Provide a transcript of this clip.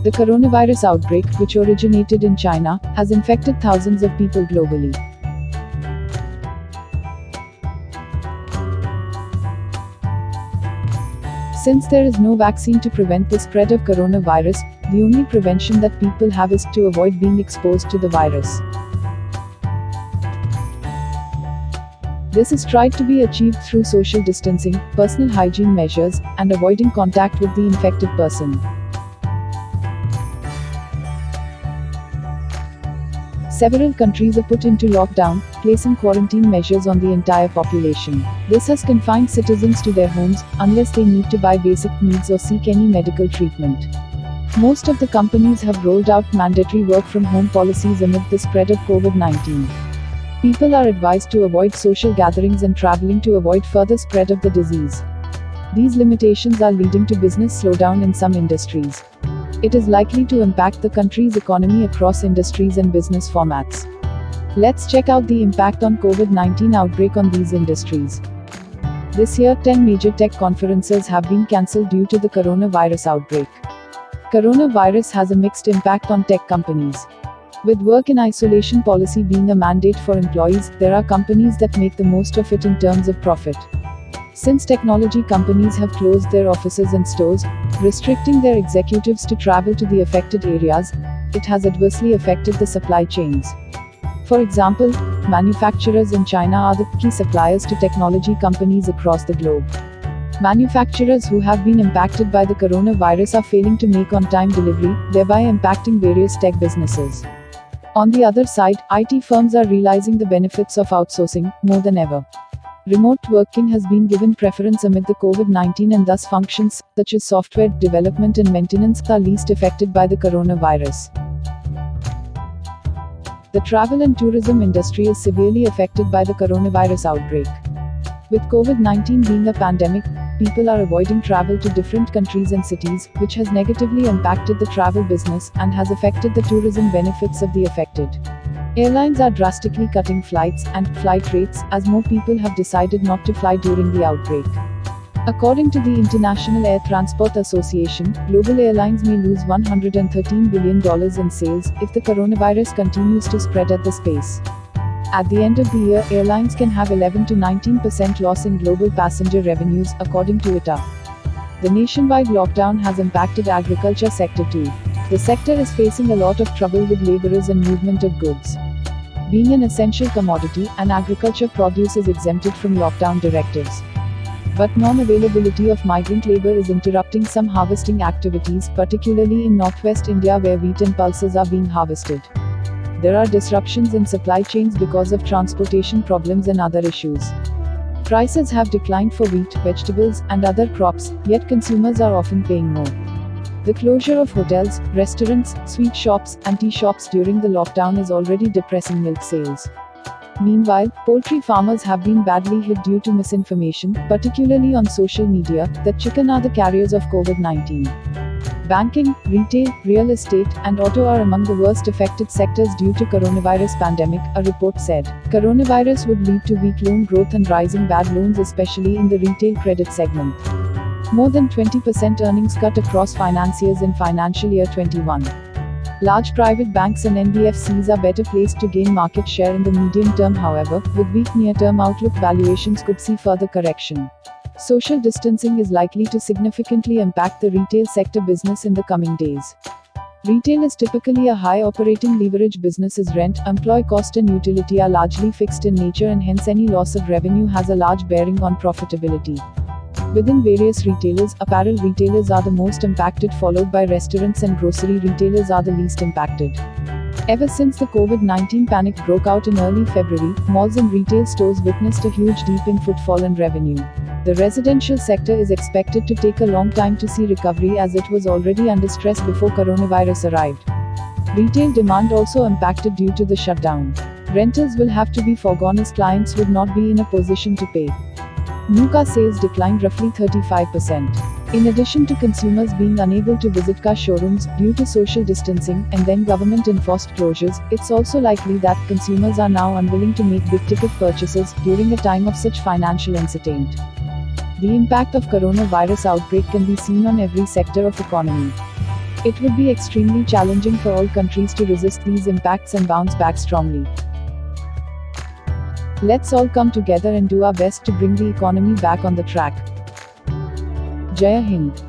The coronavirus outbreak, which originated in China, has infected thousands of people globally. Since there is no vaccine to prevent the spread of coronavirus, the only prevention that people have is to avoid being exposed to the virus. This is tried to be achieved through social distancing, personal hygiene measures, and avoiding contact with the infected person. Several countries are put into lockdown, placing quarantine measures on the entire population. This has confined citizens to their homes, unless they need to buy basic needs or seek any medical treatment. Most of the companies have rolled out mandatory work-from-home policies amid the spread of COVID-19. People are advised to avoid social gatherings and traveling to avoid further spread of the disease. These limitations are leading to business slowdown in some industries. It is likely to impact the country's economy across industries and business formats. Let's check out the impact on COVID-19 outbreak on these industries. This year, 10 major tech conferences have been cancelled due to the coronavirus outbreak. Coronavirus has a mixed impact on tech companies. With work in isolation policy being a mandate for employees, there are companies that make the most of it in terms of profit. Since technology companies have closed their offices and stores, restricting their executives to travel to the affected areas, it has adversely affected the supply chains. For example, manufacturers in China are the key suppliers to technology companies across the globe. Manufacturers who have been impacted by the coronavirus are failing to make on-time delivery, thereby impacting various tech businesses. On the other side, IT firms are realizing the benefits of outsourcing, more than ever. Remote working has been given preference amid the COVID-19 and thus functions, such as software development and maintenance, are least affected by the coronavirus. The travel and tourism industry is severely affected by the coronavirus outbreak. With COVID-19 being a pandemic, people are avoiding travel to different countries and cities, which has negatively impacted the travel business and has affected the tourism benefits of the affected. Airlines are drastically cutting flights and flight rates as more people have decided not to fly during the outbreak. According to the International Air Transport Association, global airlines may lose $113 billion in sales if the coronavirus continues to spread at this pace. At the end of the year, airlines can have 11 to 19% loss in global passenger revenues, according to ITA. The nationwide lockdown has impacted agriculture sector too. The sector is facing a lot of trouble with laborers and movement of goods. Being an essential commodity, an agriculture produce is exempted from lockdown directives. But non-availability of migrant labor is interrupting some harvesting activities, particularly in northwest India where wheat and pulses are being harvested. There are disruptions in supply chains because of transportation problems and other issues. Prices have declined for wheat, vegetables, and other crops, yet consumers are often paying more. The closure of hotels, restaurants, sweet shops, and tea shops during the lockdown is already depressing milk sales. Meanwhile, poultry farmers have been badly hit due to misinformation, particularly on social media, that chicken are the carriers of COVID-19. Banking, retail, real estate, and auto are among the worst affected sectors due to coronavirus pandemic, a report said. Coronavirus would lead to weak loan growth and rising bad loans, especially in the retail credit segment. More than 20% earnings cut across financiers in financial year 21. Large private banks and NBFCs are better placed to gain market share in the medium term, however, with weak near-term outlook, valuations could see further correction. Social distancing is likely to significantly impact the retail sector business in the coming days. Retail is typically a high operating leverage business as rent, employee cost and utility are largely fixed in nature and hence any loss of revenue has a large bearing on profitability. Within various retailers, apparel retailers are the most impacted, followed by restaurants, and grocery retailers are the least impacted. Ever since the COVID-19 panic broke out in early February, malls and retail stores witnessed a huge dip in footfall and revenue. The residential sector is expected to take a long time to see recovery as it was already under stress before coronavirus arrived. Retail demand also impacted due to the shutdown. Rentals will have to be foregone as clients would not be in a position to pay. New car sales declined roughly 35%. In addition to consumers being unable to visit car showrooms due to social distancing and then government-enforced closures, it's also likely that consumers are now unwilling to make big-ticket purchases during a time of such financial uncertainty. The impact of coronavirus outbreak can be seen on every sector of economy. It would be extremely challenging for all countries to resist these impacts and bounce back strongly. Let's all come together and do our best to bring the economy back on the track. Jai Hind.